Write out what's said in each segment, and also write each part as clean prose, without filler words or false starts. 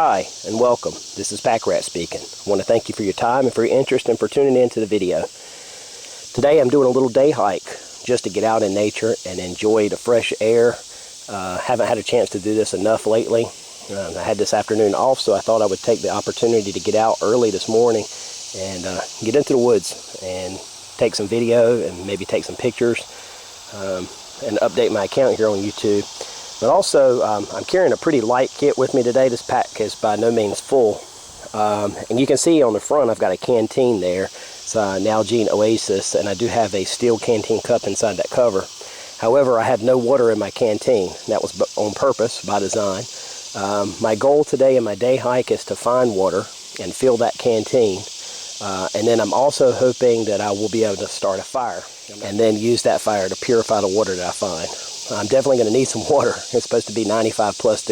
Hi, and welcome. This is Pack Rat speaking. I want to thank you for your time and for your interest and for tuning in to the video. Today I'm doing a little day hike just to get out in nature and enjoy the fresh air. Haven't had a chance to do this enough lately. I had this afternoon off, so I thought I would take the opportunity to get out early this morning and get into the woods and take some video and maybe take some pictures and update my account here on YouTube. But also, I'm carrying a pretty light kit with me today. This pack is by no means full. And you can see on the front I've got a canteen there. It's an Nalgene Oasis, and I do have a steel canteen cup inside that cover. However, I have no water in my canteen. That was on purpose, by design. My goal today in my day hike is to find water and fill that canteen. And then I'm also hoping that I will be able to start a fire and then use that fire to purify the water that I find. I'm definitely going to need some water. It's supposed to be 95 plus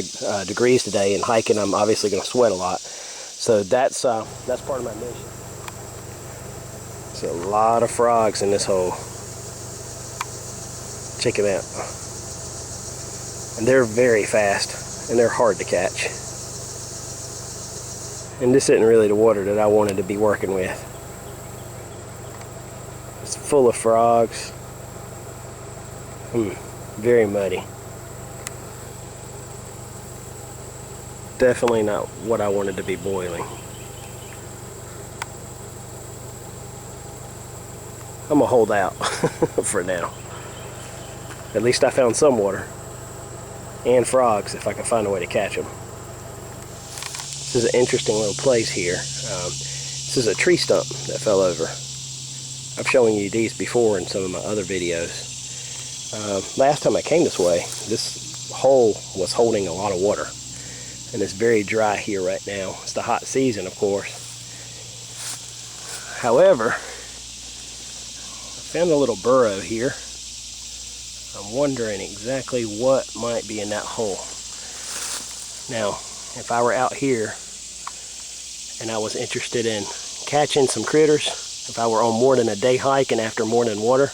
degrees today, and hiking I'm obviously going to sweat a lot. So that's part of my mission. There's a lot of frogs in this hole. Check them out. And they're very fast, and they're hard to catch. And this isn't really the water that I wanted to be working with. It's full of frogs. Very muddy. Definitely not what I wanted to be boiling. I'm gonna hold out for now. At least I found some water. And frogs, if I can find a way to catch them. This is an interesting little place here. This is a tree stump that fell over. I've shown you these before in some of my other videos. Last time I came this way, this hole was holding a lot of water. And it's very dry here right now. It's the hot season, of course. However, I found a little burrow here. I'm wondering exactly what might be in that hole. Now, if I were out here and I was interested in catching some critters, if I were on more than a day hike and after more than water,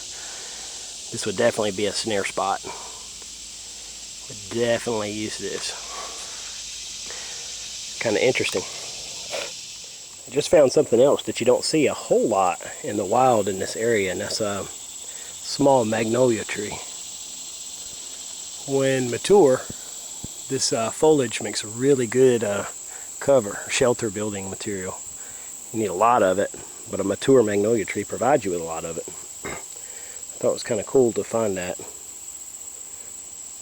this would definitely be a snare spot. Would definitely use this. Kind of interesting. I just found something else that you don't see a whole lot in the wild in this area, and that's a small magnolia tree. When mature, this foliage makes a really good cover, shelter building material. You need a lot of it, but a mature magnolia tree provides you with a lot of it. I thought it was kind of cool to find that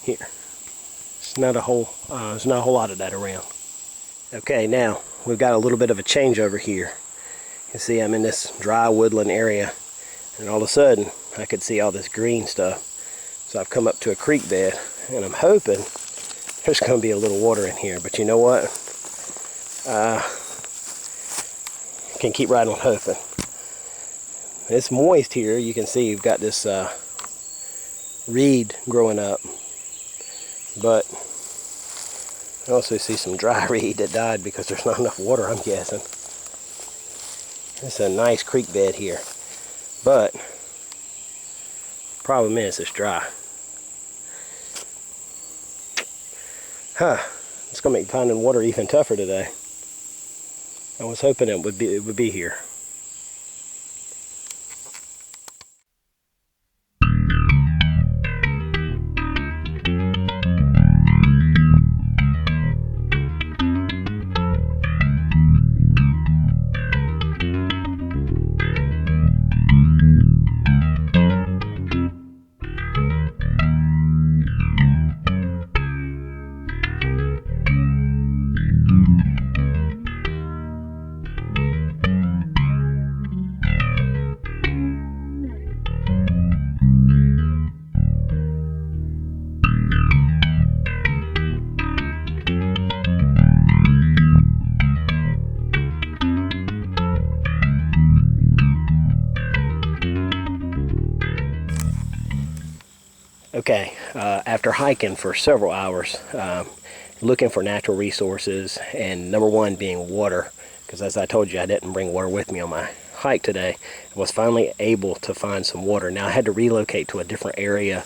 here. There's not a whole lot of that around. Okay, now we've got a little bit of a change over here. You can see I'm in this dry woodland area, and all of a sudden I could see all this green stuff. So I've come up to a creek bed, and I'm hoping there's going to be a little water in here. But you know what? Can keep right on hoping. It's moist here. You can see you've got this reed growing up, but I also see some dry reed that died because there's not enough water, I'm guessing. It's a nice creek bed here, but problem is it's dry. It's gonna make finding water even tougher today. I was hoping it would be here. Okay, after hiking for several hours, looking for natural resources, and number one being water, because as I told you, I didn't bring water with me on my hike today. I was finally able to find some water. Now I had to relocate to a different area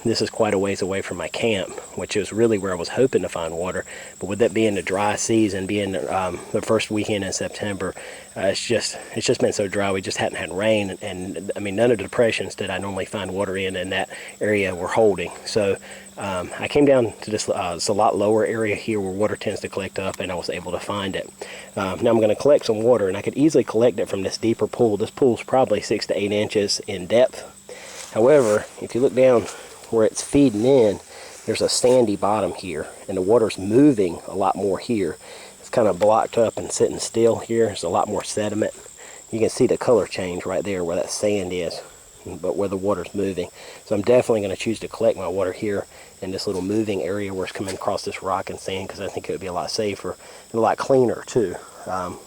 This is quite a ways away from my camp, which is really where I was hoping to find water. But with it being the dry season, being the first weekend in September, it's just been so dry. We just hadn't had rain, and I mean, none of the depressions that I normally find water in that area were holding. So I came down to this it's a lot lower area here where water tends to collect up, and I was able to find it. Now I'm going to collect some water, and I could easily collect it from this deeper pool. This pool's probably 6 to 8 inches in depth. However, if you look down where it's feeding in, there's a sandy bottom here, and the water's moving a lot more here. It's kind of blocked up and sitting still here. There's a lot more sediment. You can see the color change right there where that sand is, but where the water's moving. So I'm definitely going to choose to collect my water here in this little moving area where it's coming across this rock and sand, because I think it would be a lot safer and a lot cleaner too.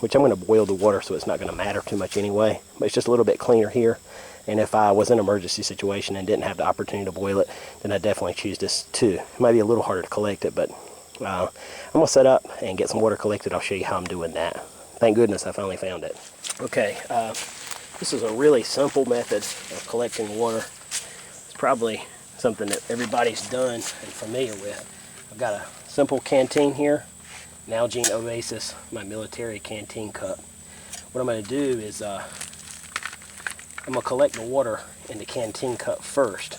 Which I'm going to boil the water, so it's not going to matter too much anyway, but it's just a little bit cleaner here. And if I was in an emergency situation and didn't have the opportunity to boil it, then I'd definitely choose this too. It might be a little harder to collect it, but I'm going to set up and get some water collected. I'll show you how I'm doing that. Thank goodness I finally found it. Okay, this is a really simple method of collecting water. It's probably something that everybody's done and familiar with. I've got a simple canteen here, Nalgene Oasis, my military canteen cup. What I'm going to do is I'm going to collect the water in the canteen cup first,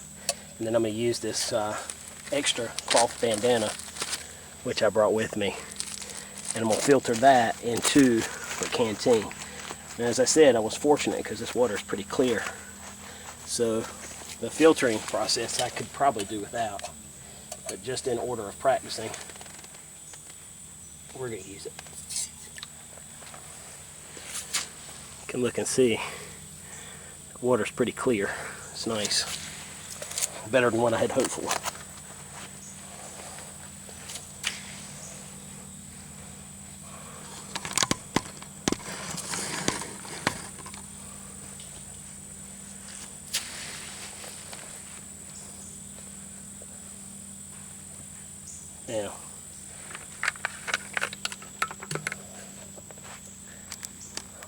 and then I'm going to use this extra cloth bandana, which I brought with me, and I'm going to filter that into the canteen. And as I said, I was fortunate because this water is pretty clear, so the filtering process I could probably do without, but just in order of practicing, we're going to use it. You can look and see the water's pretty clear. It's nice. Better than what I had hoped for. Now,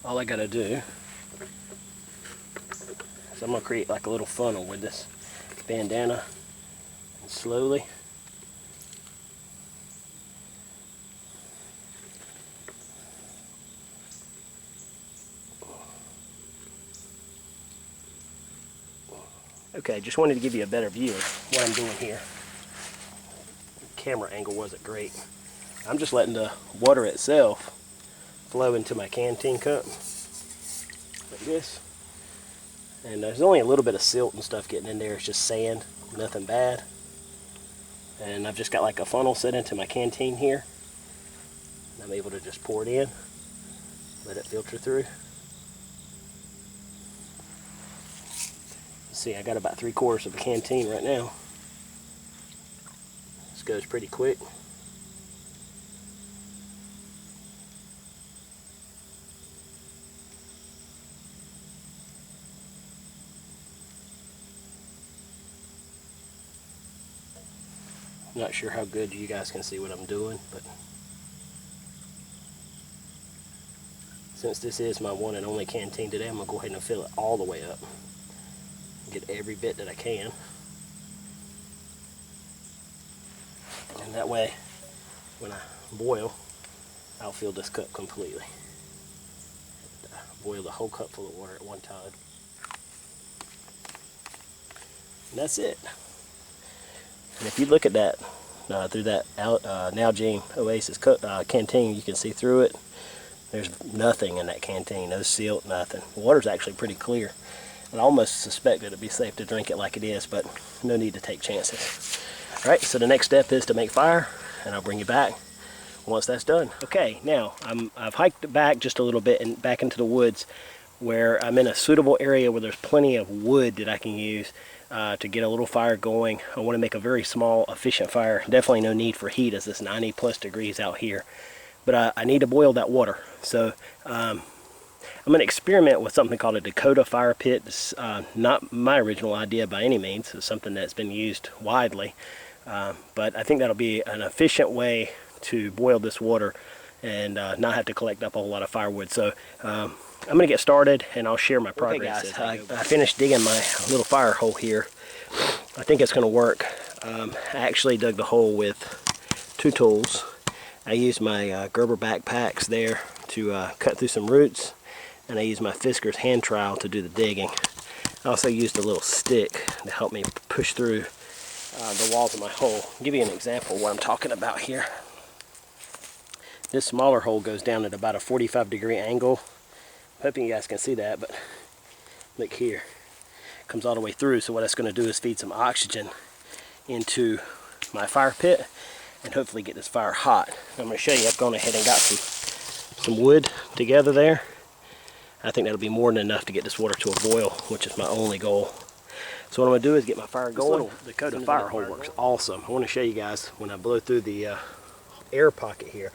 all I gotta do is I'm gonna create like a little funnel with this bandana, and slowly okay, just wanted to give you a better view of what I'm doing here. Camera angle wasn't great. I'm just letting the water itself flow into my canteen cup like this, and there's only a little bit of silt and stuff getting in there. It's just sand, nothing bad. And I've just got like a funnel set into my canteen here, and I'm able to just pour it in, let it filter through. See, I got about 3/4 of a canteen right now. This goes pretty quick. Not sure how good you guys can see what I'm doing, but since this is my one and only canteen today, I'm going to go ahead and fill it all the way up. Get every bit that I can. And that way, when I boil, I'll fill this cup completely. Boil the whole cup full of water at one time. And that's it. And if you look at that through that Nalgene Oasis canteen, you can see through it. There's nothing in that canteen, no silt, nothing. The water's actually pretty clear. I almost suspect that it'd be safe to drink it like it is, but no need to take chances. All right, so the next step is to make fire, and I'll bring you back once that's done. Okay, now I've hiked back just a little bit and back into the woods, where I'm in a suitable area where there's plenty of wood that I can use to get a little fire going. I want to make a very small, efficient fire. Definitely no need for heat, as it's 90+ degrees out here. But I need to boil that water. So I'm going to experiment with something called a Dakota fire pit. It's not my original idea by any means. It's something that's been used widely. But I think that'll be an efficient way to boil this water and not have to collect up a whole lot of firewood. So I'm going to get started, and I'll share my progress. Okay, guys, I finished digging my little fire hole here. I think it's going to work. I actually dug the hole with 2 tools. I used my Gerber backpacks there to cut through some roots, and I used my Fisker's hand trowel to do the digging. I also used a little stick to help me push through the walls of my hole. I'll give you an example of what I'm talking about here. This smaller hole goes down at about a 45-degree angle. I'm hoping you guys can see that, but look here. It comes all the way through, so what it's going to do is feed some oxygen into my fire pit and hopefully get this fire hot. I'm going to show you, I've gone ahead and got some wood together there. I think that'll be more than enough to get this water to a boil, which is my only goal. So what I'm going to do is get my fire going. The Dakota fire hole works awesome. I want to show you guys when I blow through the air pocket here.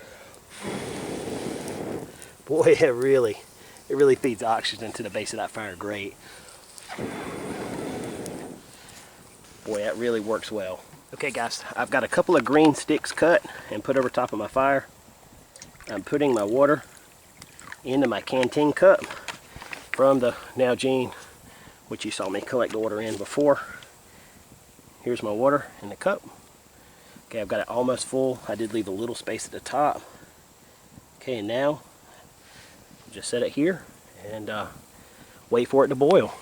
Boy, it really feeds oxygen to the base of that fire grate. Boy, that really works well. Okay guys, I've got a couple of green sticks cut and put over top of my fire. I'm putting my water into my canteen cup from the Nalgene, which you saw me collect the water in before. Here's my water in the cup. Okay, I've got it almost full. I did leave a little space at the top. Okay, and now just set it here and wait for it to boil.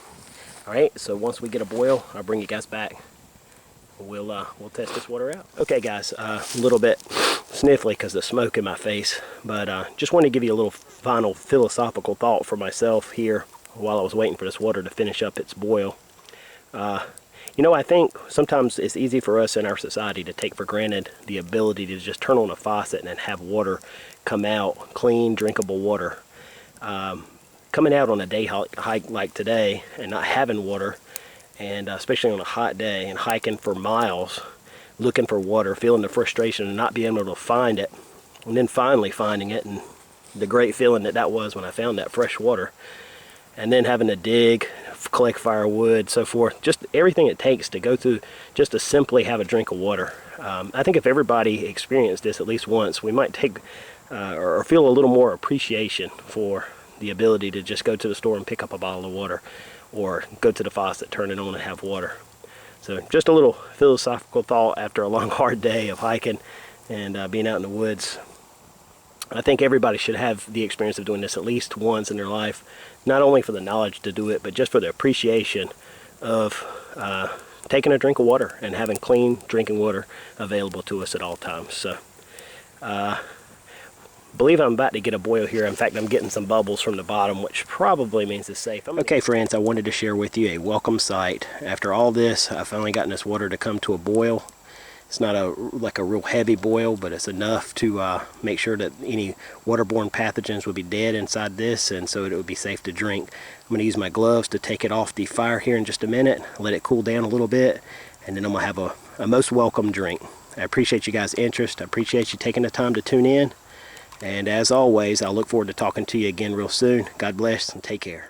Alright, so once we get a boil, I'll bring you guys back. We'll test this water out. Okay guys, a little bit sniffly because of the smoke in my face, but just wanted to give you a little final philosophical thought for myself here while I was waiting for this water to finish up its boil. You know, I think sometimes it's easy for us in our society to take for granted the ability to just turn on a faucet and have water come out, clean, drinkable water. Coming out on a day hike like today and not having water, and especially on a hot day, and hiking for miles looking for water, feeling the frustration and not being able to find it, and then finally finding it, and the great feeling that was when I found that fresh water, and then having to dig, collect firewood, so forth, just everything it takes to go through just to simply have a drink of water. I think if everybody experienced this at least once, we might take or feel a little more appreciation for the ability to just go to the store and pick up a bottle of water, or go to the faucet, turn it on, and have water. So just a little philosophical thought after a long, hard day of hiking and being out in the woods. I think everybody should have the experience of doing this at least once in their life, not only for the knowledge to do it, but just for the appreciation of taking a drink of water and having clean drinking water available to us at all times. So believe I'm about to get a boil here. In fact, I'm getting some bubbles from the bottom, which probably means it's safe. Okay friends, I wanted to share with you a welcome sight. After all this, I've finally gotten this water to come to a boil. It's not like a real heavy boil, but it's enough to make sure that any waterborne pathogens would be dead inside this, and so it would be safe to drink. I'm going to use my gloves to take it off the fire here in just a minute, let it cool down a little bit, and then I'm going to have a most welcome drink. I appreciate you guys' interest. I appreciate you taking the time to tune in. And as always, I look forward to talking to you again real soon. God bless and take care.